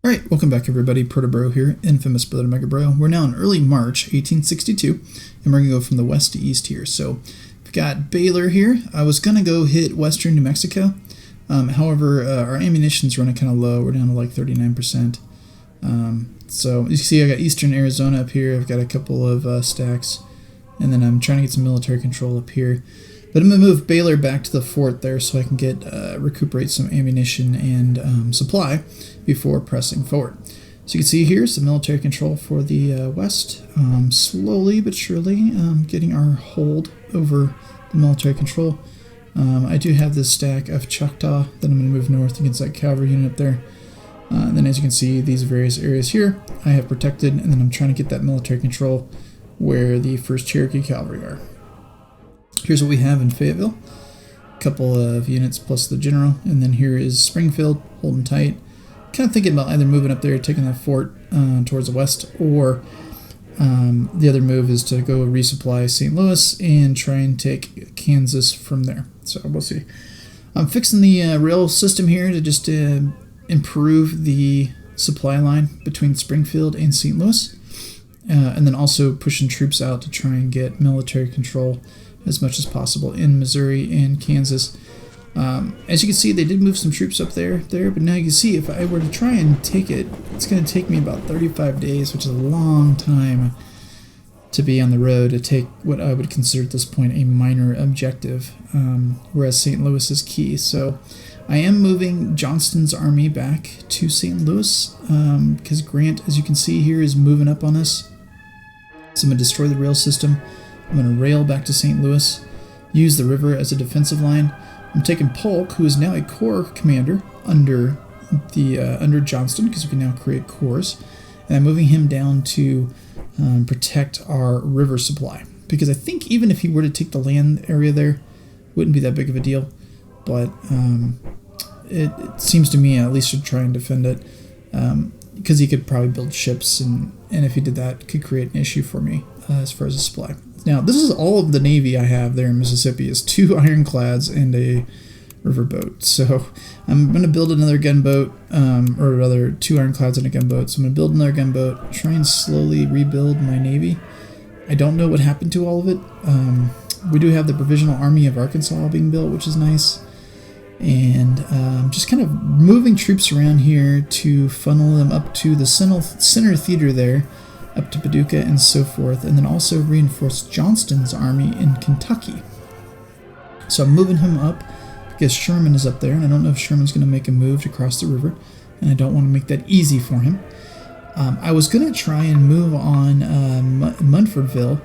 Alright, welcome back everybody, Protobro here, infamous Brother Mega Bro. We're now in early March 1862, and we're going to go from the west to east here. So, we've got Baylor here. I was going to go hit western New Mexico, however, our ammunition's running kind of low. We're down to like 39%. So, you see I got eastern Arizona up here. I've got a couple of stacks, and then I'm trying to get some military control up here. But I'm going to move Baylor back to the fort there so I can get recuperate some ammunition and supply before pressing forward. So you can see here's the military control for the west. Slowly but surely getting our hold over the military control. I do have this stack of Choctaw that I'm going to move north against that cavalry unit up there. And then as you can see, these various areas here I have protected, and then I'm trying to get that military control where the 1st Cherokee Cavalry are. Here's what we have in Fayetteville. A couple of units plus the general. And then here is Springfield, holding tight. Kind of thinking about either moving up there, taking that fort towards the west, or the other move is to go resupply St. Louis and try and take Kansas from there. So we'll see. I'm fixing the rail system here to just improve the supply line between Springfield and St. Louis. And then also pushing troops out to try and get military control as much as possible in Missouri and Kansas. As you can see, they did move some troops up there, but now you can see if I were to try and take it, it's going to take me about 35 days, which is a long time to be on the road to take what I would consider at this point a minor objective, whereas St. Louis is key. So I am moving Johnston's army back to St. Louis because Grant, as you can see here, is moving up on us. So I'm going to destroy the rail system. I'm going to rail back to St. Louis, use the river as a defensive line. I'm taking Polk, who is now a corps commander under Johnston, because we can now create corps, and I'm moving him down to protect our river supply. Because I think even if he were to take the land area there, it wouldn't be that big of a deal. But it seems to me I at least should try and defend it, because he could probably build ships, and if he did that, it could create an issue for me as far as a supply. Now, this is all of the Navy I have there in Mississippi, is 2 ironclads and a riverboat. So I'm going to build another gunboat, or rather 2 ironclads and a gunboat. So I'm going to build another gunboat, try and slowly rebuild my Navy. I don't know what happened to all of it. We do have the Provisional Army of Arkansas being built, which is nice. And just kind of moving troops around here to funnel them up to the center theater there, up to Paducah and so forth, and then also reinforce Johnston's army in Kentucky. So I'm moving him up because Sherman is up there, and I don't know if Sherman's going to make a move to cross the river, and I don't want to make that easy for him. I was going to try and move on Munfordville,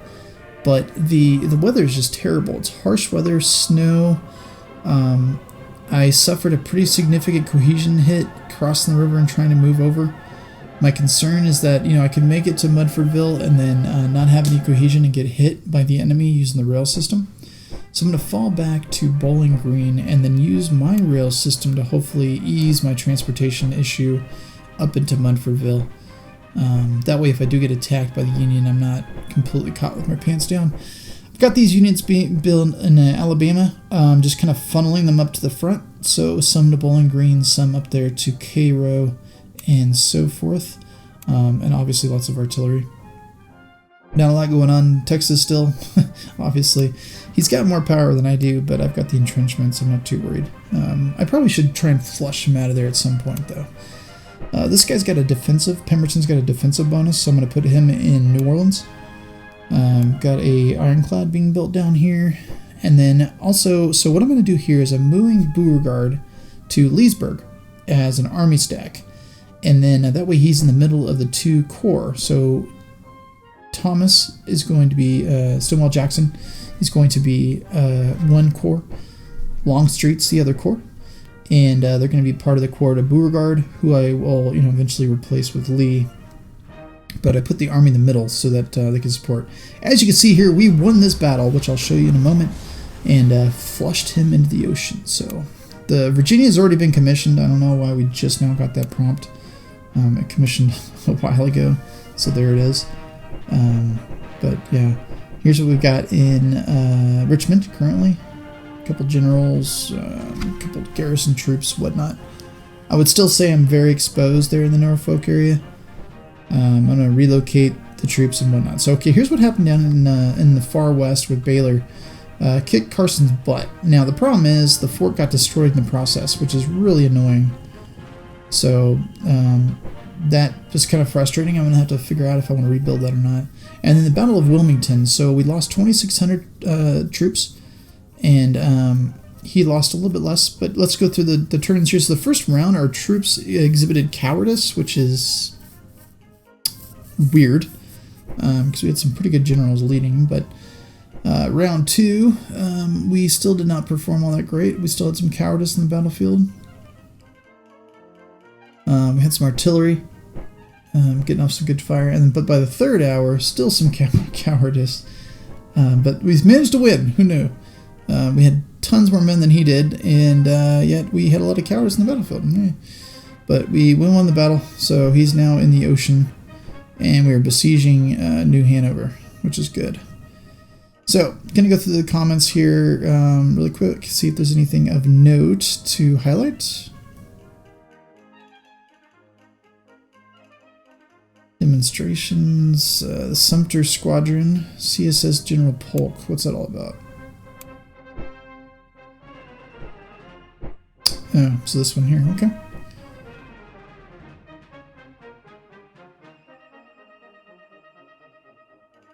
but the weather is just terrible. It's harsh weather, snow. I suffered a pretty significant cohesion hit crossing the river and trying to move over. My concern is that, I can make it to Munfordville and then not have any cohesion and get hit by the enemy using the rail system. So I'm going to fall back to Bowling Green and then use my rail system to hopefully ease my transportation issue up into Munfordville. That way, if I do get attacked by the Union, I'm not completely caught with my pants down. I've got these units being built in Alabama, just kind of funneling them up to the front. So some to Bowling Green, some up there to Cairo, and so forth, and obviously lots of artillery. Not a lot going on in Texas still, obviously. He's got more power than I do, but I've got the entrenchments, I'm not too worried. I probably should try and flush him out of there at some point, though. This guy's got a defensive, Pemberton's got a defensive bonus, so I'm going to put him in New Orleans. Got a ironclad being built down here. And then also, so what I'm going to do here is I'm moving Beauregard to Leesburg as an army stack. And then that way he's in the middle of the 2 corps. So Thomas is going to be, Stonewall Jackson is going to be 1 corps. Longstreet's the other corps. And they're going to be part of the corps to Beauregard, who I will eventually replace with Lee. But I put the army in the middle so that they can support. As you can see here, we won this battle, which I'll show you in a moment, and flushed him into the ocean. So the Virginia has already been commissioned. I don't know why we just now got that prompt. It commissioned a while ago, so there it is. But yeah, here's what we've got in Richmond currently. A couple generals, a couple garrison troops, whatnot. I would still say I'm very exposed there in the Norfolk area. I'm going to relocate the troops and whatnot. So, okay, here's what happened down in the far west with Baylor. Kicked Carson's butt. Now, the problem is the fort got destroyed in the process, which is really annoying. So, that was kind of frustrating. I'm going to have to figure out if I want to rebuild that or not. And then the Battle of Wilmington. So, we lost 2,600 troops. And he lost a little bit less. But let's go through the turns here. So, the first round, our troops exhibited cowardice, which is weird. Because we had some pretty good generals leading. But round 2, we still did not perform all that great. We still had some cowardice in the battlefield. We had some artillery, getting off some good fire, but by the 3rd hour, still some cowardice. But we managed to win. Who knew? We had tons more men than he did, and yet we had a lot of cowardice in the battlefield. But we won the battle, so he's now in the ocean, and we are besieging New Hanover, which is good. So, going to go through the comments here really quick, see if there's anything of note to highlight. Demonstrations, the Sumter Squadron, CSS General Polk. What's that all about? Oh, so this one here, okay.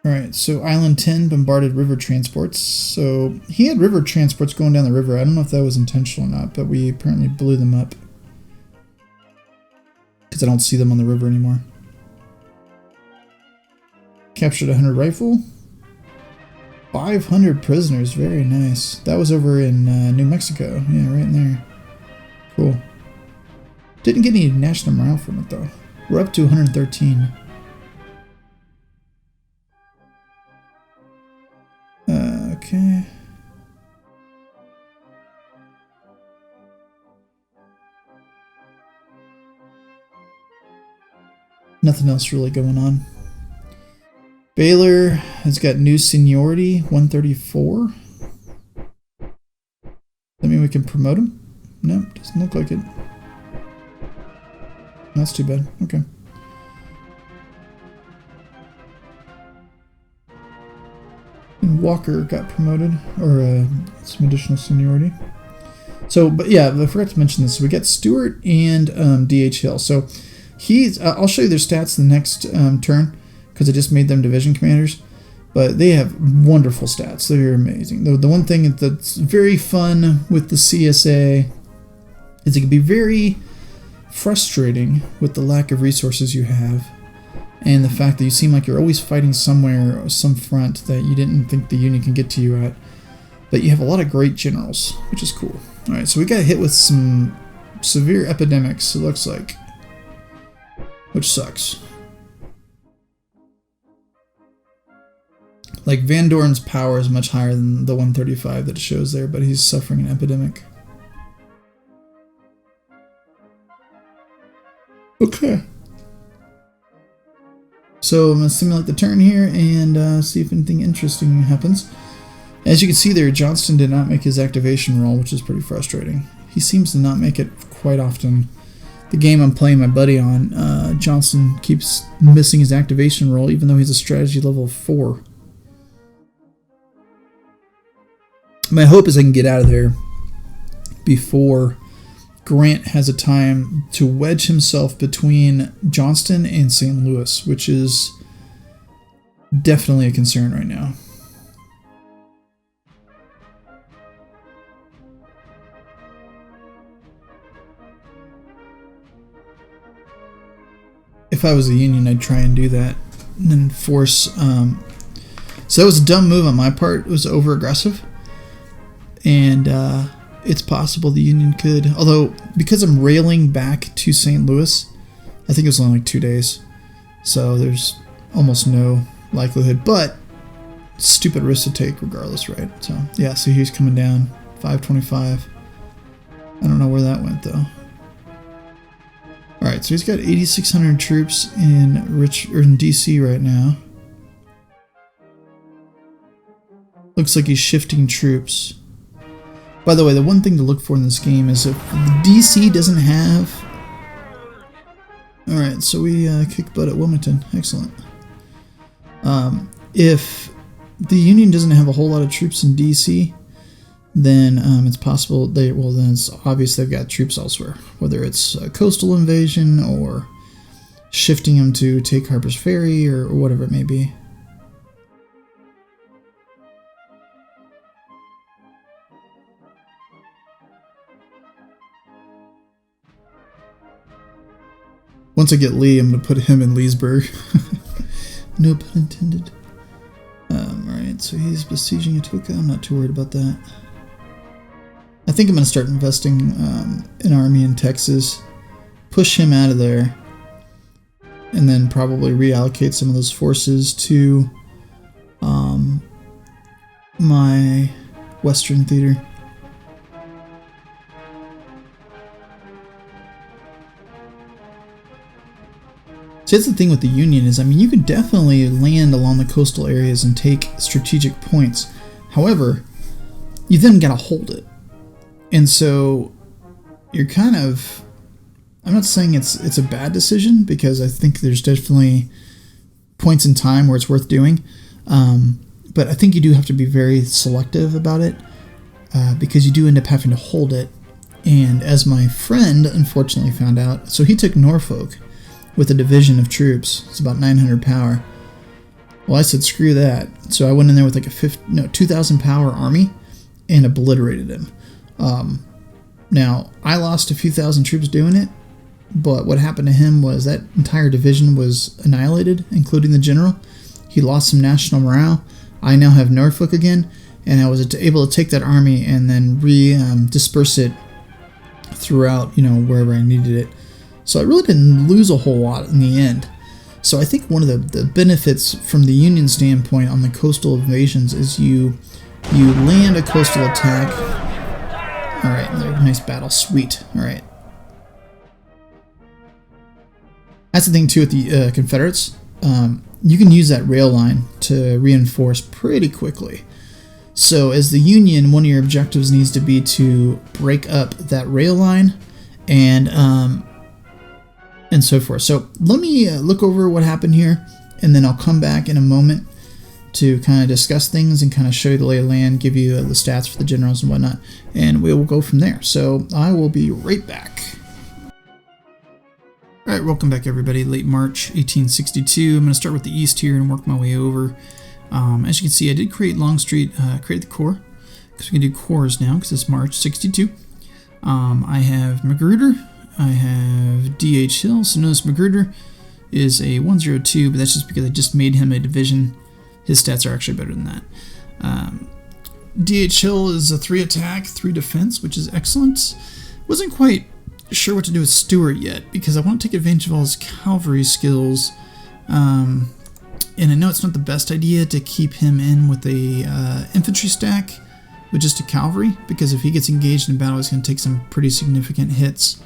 Alright, so Island 10 bombarded river transports. So he had river transports going down the river. I don't know if that was intentional or not, but we apparently blew them up. Because I don't see them on the river anymore. Captured 100 rifle. 500 prisoners, very nice. That was over in New Mexico. Yeah, right in there. Cool. Didn't get any national morale from it though. We're up to 113. Okay. Nothing else really going on. Baylor has got new seniority, 134. Does that mean we can promote him? No, doesn't look like it. That's too bad. Okay. And Walker got promoted, or some additional seniority. So, but yeah, I forgot to mention this. So we got Stewart and D.H. Hill. So he's. I'll show you their stats in the next turn, because I just made them division commanders. But they have wonderful stats. They're amazing. The one thing that's very fun with the CSA is it can be very frustrating with the lack of resources you have, and the fact that you seem like you're always fighting somewhere or some front that you didn't think the Union can get to you at. But you have a lot of great generals, which is cool. Alright, so we got hit with some severe epidemics, it looks like. Which sucks. Like, Van Doren's power is much higher than the 135 that it shows there, but he's suffering an epidemic. Okay. So I'm going to simulate the turn here and see if anything interesting happens. As you can see there, Johnston did not make his activation roll, which is pretty frustrating. He seems to not make it quite often. The game I'm playing my buddy on, Johnston keeps missing his activation roll, even though he's a strategy level 4. My hope is I can get out of there before Grant has a time to wedge himself between Johnston and St. Louis, which is definitely a concern right now. If I was a Union, I'd try and do that and then force... So that was a dumb move on my part. It was over-aggressive. And it's possible the Union could... Although, because I'm railing back to St. Louis, I think it was only like 2 days. So there's almost no likelihood. But, stupid risk to take regardless, right? So, yeah, so he's coming down. 525. I don't know where that went, though. Alright, so he's got 8,600 troops in D.C. right now. Looks like he's shifting troops. By the way, the one thing to look for in this game is if DC doesn't have Alright, so we kick butt at Wilmington. Excellent. If the Union doesn't have a whole lot of troops in DC, then it's possible then it's obvious they've got troops elsewhere. Whether it's a coastal invasion or shifting them to take Harper's Ferry or whatever it may be. Once I get Lee, I'm going to put him in Leesburg. No pun intended. Alright, so he's besieging Atoka. I'm not too worried about that. I think I'm going to start investing in army in Texas. Push him out of there. And then probably reallocate some of those forces to my Western Theater. So that's the thing with the Union is, I mean, you could definitely land along the coastal areas and take strategic points. However, you then got to hold it. And so you're kind of, I'm not saying it's a bad decision, because I think there's definitely points in time where it's worth doing. But I think you do have to be very selective about it, because you do end up having to hold it. And as my friend unfortunately found out, so he took Norfolk with a division of troops. It's about 900 power. Well, I said screw that. So I went in there with like a 2,000 power army and obliterated him. Now, I lost a few thousand troops doing it, but what happened to him was that entire division was annihilated, including the general. He lost some national morale. I now have Norfolk again, and I was able to take that army and then disperse it throughout, wherever I needed it. So I really didn't lose a whole lot in the end. So I think one of the benefits from the Union standpoint on the coastal invasions is you land a coastal attack. All right, nice battle, sweet. All right. That's the thing too with the Confederates. You can use that rail line to reinforce pretty quickly. So as the Union, one of your objectives needs to be to break up that rail line and so forth. So let me look over what happened here, and then I'll come back in a moment to kind of discuss things and kind of show you the lay of the land, give you the stats for the generals and whatnot, and we will go from there. So I will be right back. All right, welcome back everybody. Late March 1862. I'm going to start with the east here and work my way over. As you can see, I did create Longstreet, create the corps, because we can do corps now because it's March 62. I have Magruder. I have D.H. Hill. So notice Magruder is a 102, but that's just because I just made him a division. His stats are actually better than that. D.H. Hill is a 3 attack, 3 defense, which is excellent. Wasn't quite sure what to do with Stewart yet, because I want to take advantage of all his cavalry skills. And I know it's not the best idea to keep him in with a infantry stack with just a cavalry, because if he gets engaged in battle, he's going to take some pretty significant hits.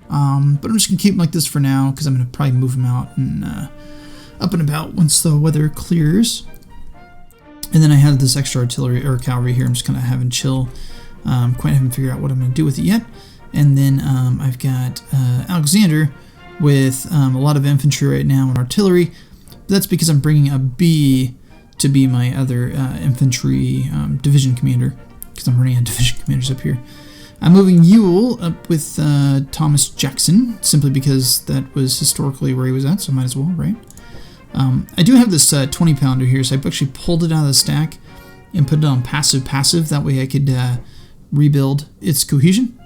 But I'm just going to keep him like this for now, because I'm going to probably move him out and up and about once the weather clears. And then I have this extra artillery or cavalry here. I'm just kind of having chill. Quite haven't figured out what I'm going to do with it yet. And then I've got Alexander with a lot of infantry right now and artillery. That's because I'm bringing a B to be my other infantry division commander, because I'm running out of division commanders up here. I'm moving Ewell up with Thomas Jackson, simply because that was historically where he was at, so I might as well, right? I do have this 20-pounder here, so I actually pulled it out of the stack and put it on passive. That way I could rebuild its cohesion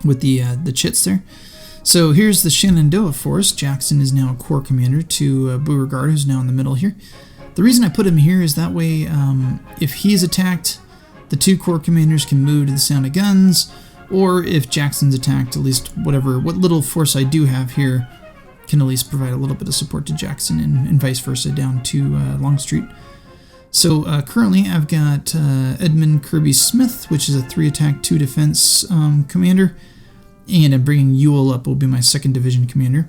with the chits there. So here's the Shenandoah Force. Jackson is now a corps commander to Beauregard, who's now in the middle here. The reason I put him here is that way if he's attacked, the 2 corps commanders can move to the sound of guns, or if Jackson's attacked, at least what little force I do have here can at least provide a little bit of support to Jackson and vice versa down to Longstreet. So currently I've got Edmund Kirby Smith, which is a 3 attack, 2 defense commander, and I'm bringing Ewell up, will be my 2nd division commander,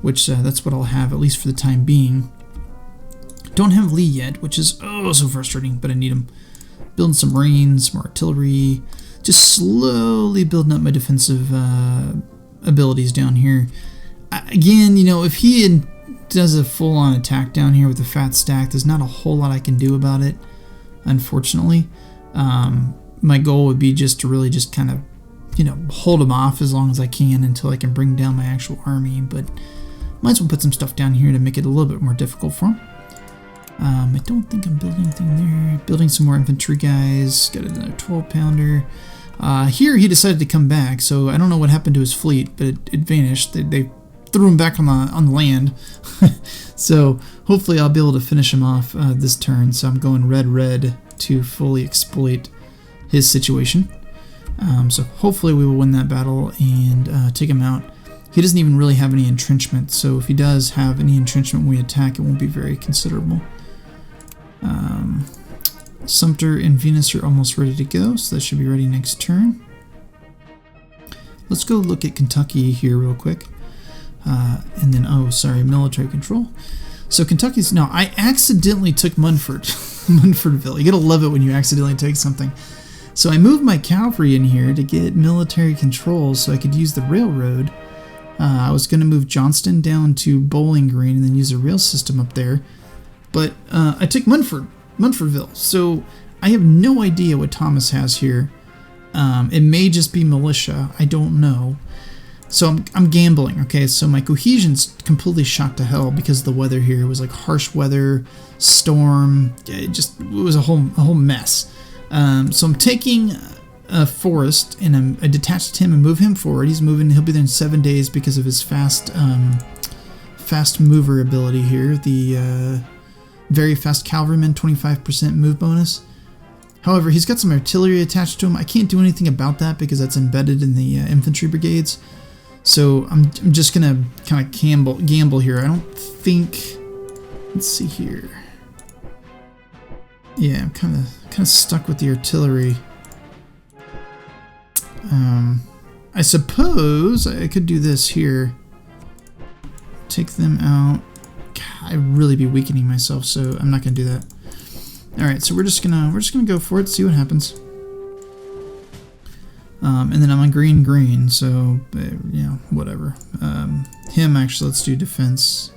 which that's what I'll have at least for the time being. Don't have Lee yet, which is so frustrating, but I need him. Building some Marines, some artillery, just slowly building up my defensive abilities down here. again, if he does a full-on attack down here with a fat stack, there's not a whole lot I can do about it, unfortunately. My goal would be just to really just kind of, hold him off as long as I can until I can bring down my actual army, but might as well put some stuff down here to make it a little bit more difficult for him. I don't think I'm building anything there. Building some more infantry guys. Got another 12-pounder. Here he decided to come back, so I don't know what happened to his fleet, but it vanished. They threw him back on the land. So hopefully I'll be able to finish him off this turn. So I'm going red to fully exploit his situation. So hopefully we will win that battle and take him out. He doesn't even really have any entrenchment, so if he does have any entrenchment when we attack, it won't be very considerable. Sumter and Venus are almost ready to go, so that should be ready next turn. Let's go look at Kentucky here real quick. And then, military control. So Kentucky's, now I accidentally took Munford, Munfordville. You gotta love it when you accidentally take something. So I moved my cavalry in here to get military control so I could use the railroad. I was going to move Johnston down to Bowling Green and then use a rail system up there. But I took Munfordville. So I have no idea what Thomas has here. It may just be militia. I don't know. So I'm gambling. Okay, so my cohesion's completely shot to hell because of the weather here. It was like harsh weather, storm. It was a whole mess. So I'm taking a forest and I detached him and move him forward. He's moving. He'll be there in 7 days because of his fast mover ability here. The very fast cavalryman, 25% move bonus. However, he's got some artillery attached to him. I can't do anything about that because that's embedded in the infantry brigades. So I'm just gonna kind of gamble here. I don't think. Let's see here. Yeah, I'm kind of stuck with the artillery. I suppose I could do this here. Take them out. God, I'd really be weakening myself, so I'm not gonna do that. All right, so we're just gonna go for it, see what happens. And then I'm on green, so whatever. Him actually, let's do defense.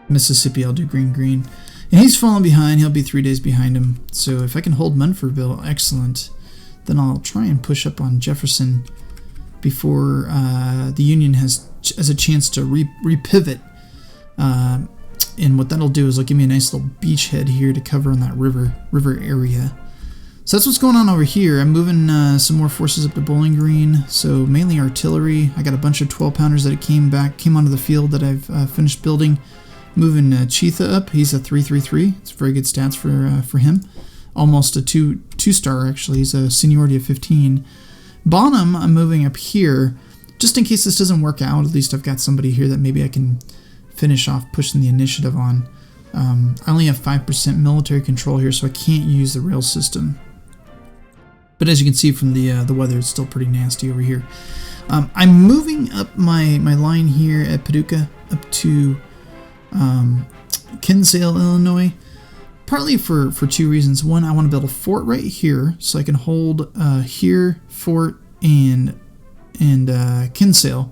Mississippi, I'll do green. And he's falling behind. He'll be 3 days behind him. So if I can hold Munfordville, excellent. Then I'll try and push up on Jefferson before the Union has a chance to repivot. And what that'll do is it'll give me a nice little beachhead here to cover on that river area. So that's what's going on over here. I'm moving some more forces up to Bowling Green. So mainly artillery. I got a bunch of 12-pounders that came onto the field that I've finished building. Moving Cheetha up. He's a 333. It's very good stats for him. Almost a two-star actually. He's a seniority of 15. Bonham, I'm moving up here just in case this doesn't work out. At least I've got somebody here that maybe I can finish off pushing the initiative on. I only have 5% military control here, so I can't use the rail system. But as you can see from the weather, it's still pretty nasty over here. I'm moving up my line here at Paducah up to Kinsale, Illinois, partly for two reasons. One, I want to build a fort right here so I can hold here, fort, and Kinsale.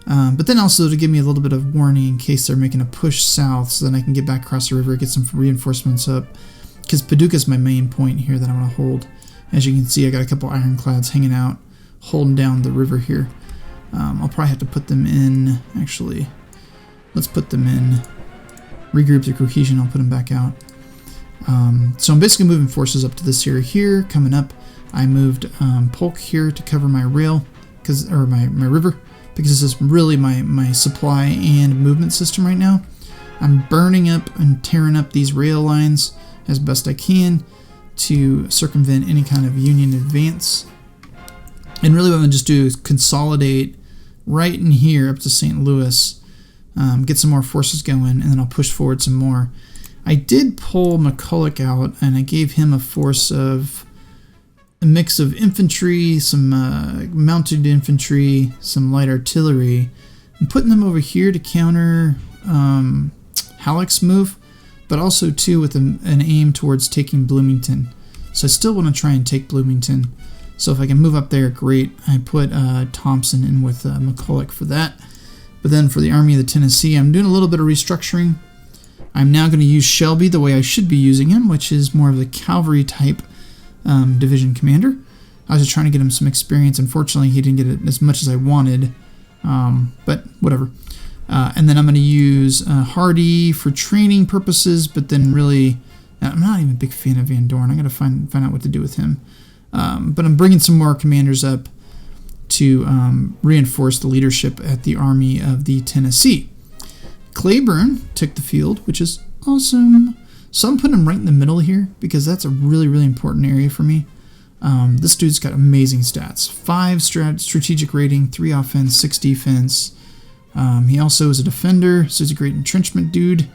But then also to give me a little bit of warning in case they're making a push south so then I can get back across the river, get some reinforcements up. Because Paducah is my main point here that I want to hold. As you can see, I got a couple ironclads hanging out, holding down the river here. I'll probably have to put them in, actually. Let's put them in. Regroup the cohesion, I'll put them back out. So I'm basically moving forces up to this area here. Coming up, I moved Polk here to cover my rail, my river, because this is really my supply and movement system right now. I'm burning up and tearing up these rail lines as best I can to circumvent any kind of Union advance. And really what I'm going to just do is consolidate right in here up to St. Louis, get some more forces going, and then I'll push forward some more. I did pull McCulloch out, and I gave him a force of a mix of infantry, some mounted infantry, some light artillery. I'm putting them over here to counter Halleck's move, but also too with an aim towards taking Bloomington. So I still want to try and take Bloomington. So if I can move up there, great. I put Thompson in with McCulloch for that. But then for the Army of the Tennessee, I'm doing a little bit of restructuring. I'm now going to use Shelby the way I should be using him, which is more of a cavalry type division commander. I was just trying to get him some experience. Unfortunately, he didn't get it as much as I wanted, but whatever. And then I'm going to use Hardy for training purposes, but then really, I'm not even a big fan of Van Dorn. I got to find out what to do with him. But I'm bringing some more commanders up to reinforce the leadership at the Army of the Tennessee. Claiborne took the field, which is awesome. So I'm putting him right in the middle here because that's a really, really important area for me. This dude's got amazing stats. 5 strategic rating, 3 offense, 6 defense. He also is a defender, so he's a great entrenchment dude.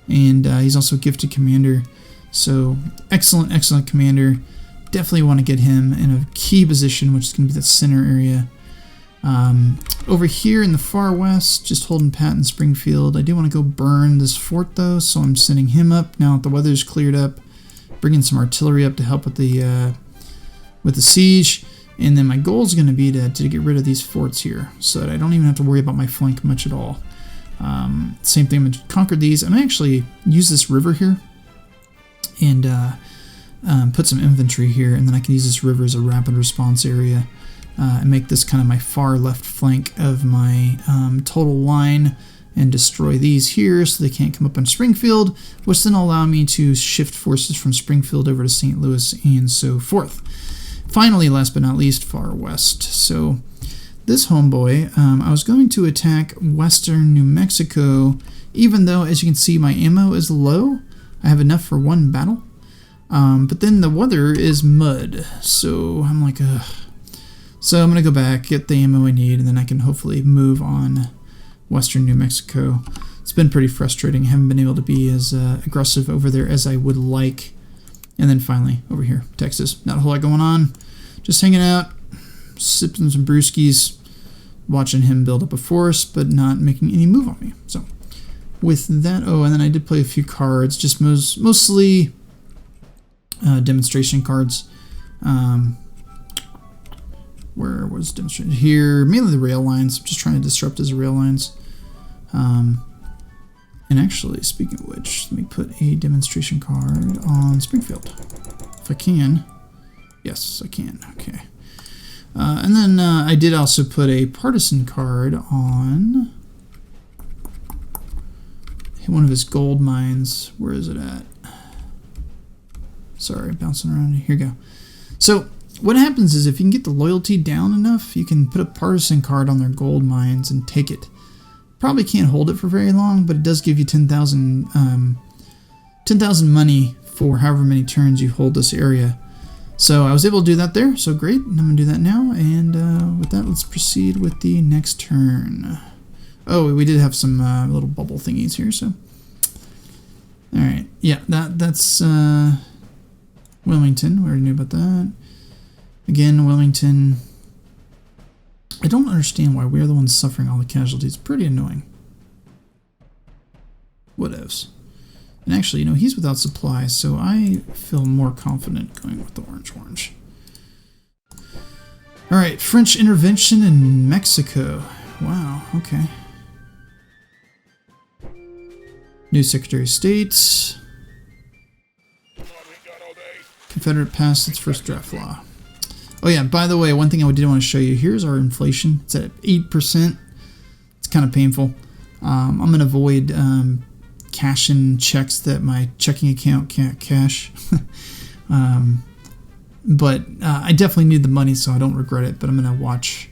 And he's also a gifted commander. So excellent, excellent commander. Definitely want to get him in a key position, which is going to be the center area. Over here in the far west, just holding pat in Springfield. I do want to go burn this fort though, so I'm sending him up now that the weather's cleared up. Bringing some artillery up to help with the siege. And then my goal is going to be to get rid of these forts here, so that I don't even have to worry about my flank much at all. Same thing, I'm going to conquer these. I'm going to actually use this river here and put some infantry here, and then I can use this river as a rapid response area and make this kind of my far left flank of my total line and destroy these here so they can't come up on Springfield, which then will allow me to shift forces from Springfield over to St. Louis and so forth. Finally, last but not least, far west. So this homeboy, I was going to attack western New Mexico, even though, as you can see, my ammo is low. I have enough for one battle. But then the weather is mud, so I'm like, ugh. So I'm going to go back, get the ammo I need, and then I can hopefully move on western New Mexico. It's been pretty frustrating. I haven't been able to be as aggressive over there as I would like. And then finally, over here, Texas. Not a whole lot going on. Just hanging out, sipping some brewskis, watching him build up a force, but not making any move on me. So with that, oh, and then I did play a few cards, just mostly demonstration cards. Where was demonstration? Here, mainly the rail lines. I'm just trying to disrupt his rail lines. And actually, speaking of which, let me put a demonstration card on Springfield. If I can. Yes, I can. Okay. And then I did also put a partisan card on one of his gold mines. Where is it at? Sorry, bouncing around. Here we go. So what happens is if you can get the loyalty down enough, you can put a partisan card on their gold mines and take it. Probably can't hold it for very long, but it does give you 10,000 money for however many turns you hold this area. So I was able to do that there, so great. I'm going to do that now, and with that, let's proceed with the next turn. Oh, we did have some little bubble thingies here, so. Alright, yeah, that's Wilmington. We already knew about that. Again, Wilmington. I don't understand why we're the ones suffering all the casualties. Pretty annoying. Whatevs. And actually, you know, he's without supplies, so I feel more confident going with the orange. Alright, French intervention in Mexico. Wow, okay. New Secretary of State. Confederate passed its first draft law. Oh yeah, by the way, one thing I did want to show you, here's our inflation. It's at 8%. It's kind of painful. I'm going to avoid cashing checks that my checking account can't cash. But I definitely need the money, so I don't regret it, but I'm going to watch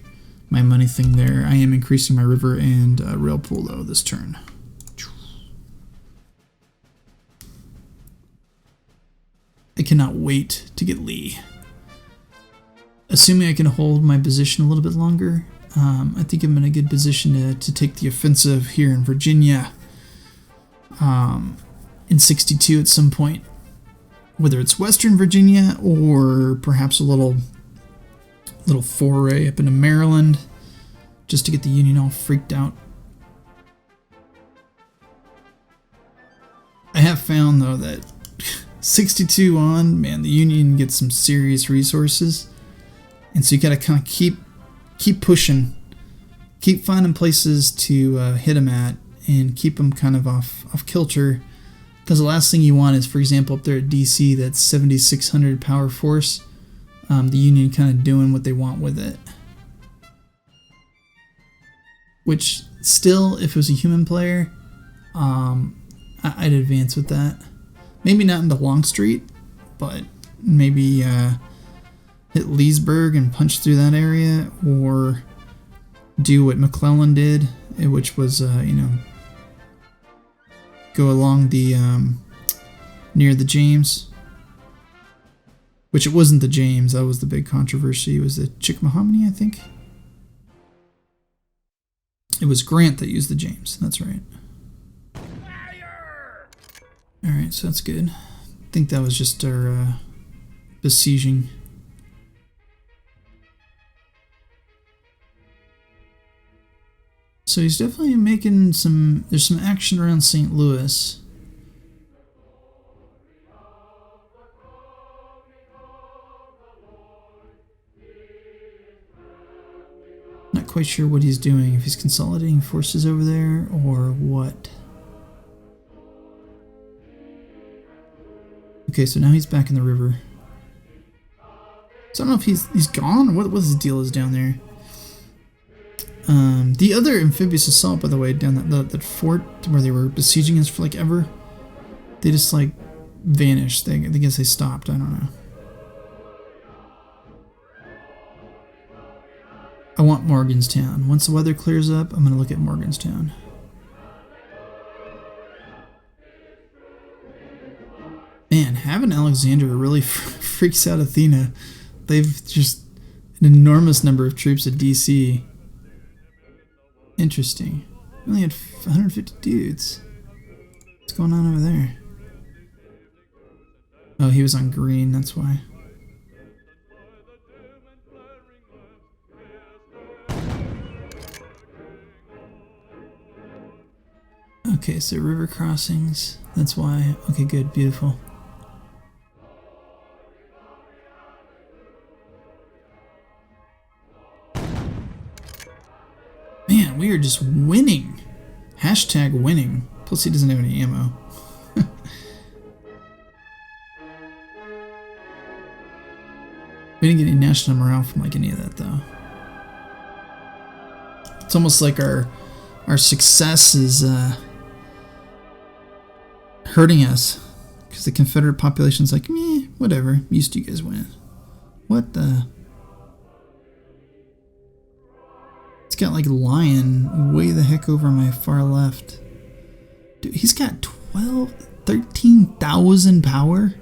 my money thing there. I am increasing my river and rail pool, though, this turn. I cannot wait to get Lee. Assuming I can hold my position a little bit longer, I think I'm in a good position to take the offensive here in Virginia in 62 at some point. Whether it's Western Virginia or perhaps a little foray up into Maryland just to get the Union all freaked out. I have found, though, that 62 on, man, the Union gets some serious resources. And so you got to kind of keep pushing, keep finding places to hit them at, and keep them kind of off kilter. Because the last thing you want is, for example, up there at DC, that's 7,600 power force. The Union kind of doing what they want with it. Which still, if it was a human player, I'd advance with that. Maybe not into Longstreet, but maybe hit Leesburg and punch through that area, or do what McClellan did, which was, go along the near the James, which it wasn't the James. That was the big controversy. It was the Chickahominy, I think. It was Grant that used the James. That's right. All right, so that's good. I think that was just our besieging. So he's definitely making some, there's some action around St. Louis. Not quite sure what he's doing, if he's consolidating forces over there or what. Okay, so now he's back in the river. So I don't know if he's gone or what his deal is down there. The other amphibious assault, by the way, down that fort where they were besieging us for like ever, they just like vanished. I guess they stopped. I don't know. I want Morganstown. Once the weather clears up, I'm gonna look at Morganstown. Man, having Alexandria really freaks out Athena. They've just an enormous number of troops at DC. Interesting. We only had 150 dudes. What's going on over there? Oh, he was on green, that's why. Okay, so river crossings. That's why. Okay, good, beautiful. Man, we are just winning. Hashtag winning. Plus he doesn't have any ammo. We didn't get any national morale from like any of that though. It's almost like our success is hurting us. Because the Confederate population's like, meh, whatever. Used to you guys win. What the... It's got like Lion way the heck over my far left. Dude, he's got 13,000 power?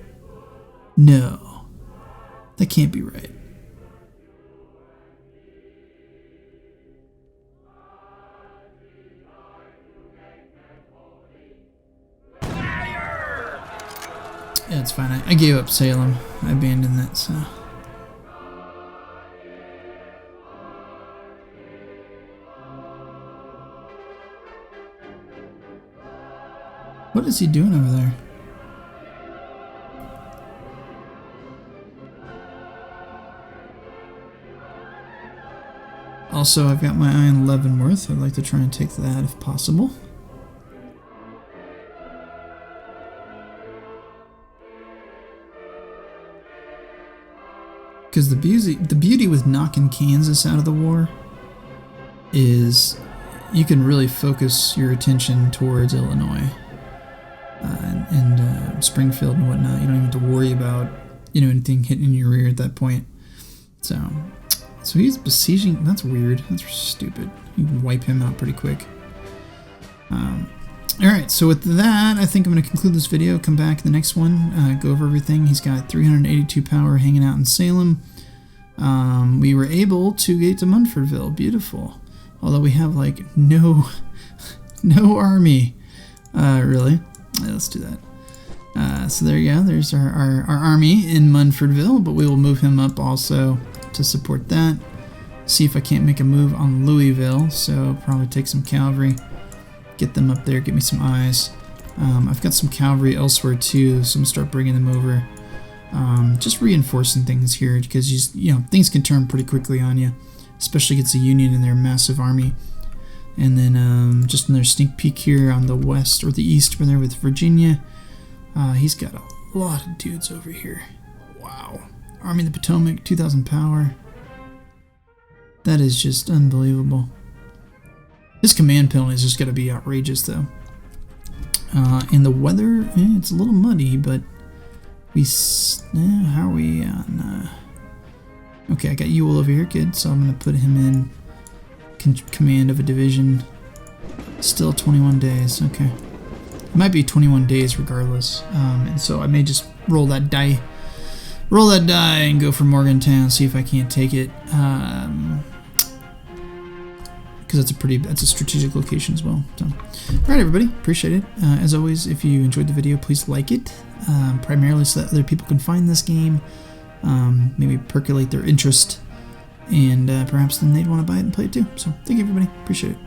No. That can't be right. Yeah, it's fine. I gave up Salem. I abandoned that, so... What is he doing over there? Also, I've got my eye on Leavenworth. I'd like to try and take that if possible. Because the beauty with knocking Kansas out of the war is you can really focus your attention towards Illinois. And Springfield and whatnot. You don't even have to worry about, anything hitting your rear at that point. So he's besieging. That's weird. That's stupid. You can wipe him out pretty quick. Alright, so with that, I think I'm going to conclude this video. Come back in the next one. Go over everything. He's got 382 power hanging out in Salem. We were able to get to Munfordville. Beautiful. Although we have, like, no army. Really. Let's do that. So there you go. There's our army in Munfordville, but we will move him up also to support that. See if I can't make a move on Louisville, so probably take some cavalry, get them up there, get me some eyes. I've got some cavalry elsewhere too, so I'm going to start bringing them over. Just reinforcing things here because you know things can turn pretty quickly on you, especially against the Union and their massive army. And then just another sneak peek here on the west or the east, where they're with Virginia. He's got a lot of dudes over here. Wow, Army of the Potomac, 2,000 power. That is just unbelievable. This command penalty is just going to be outrageous, though. And the weather, it's a little muddy, but how are we on? Okay, I got Ewell over here, good. So I'm going to put him in command of a division. Still 21 days. Okay, it might be 21 days regardless. And so I may just roll that die, and go for Morgantown. See if I can't take it. Because that's a strategic location as well. So, all right, everybody, appreciate it. As always, if you enjoyed the video, please like it. Primarily so that other people can find this game, maybe percolate their interest, and perhaps then they'd want to buy it and play it too. So, thank you, everybody. Appreciate it.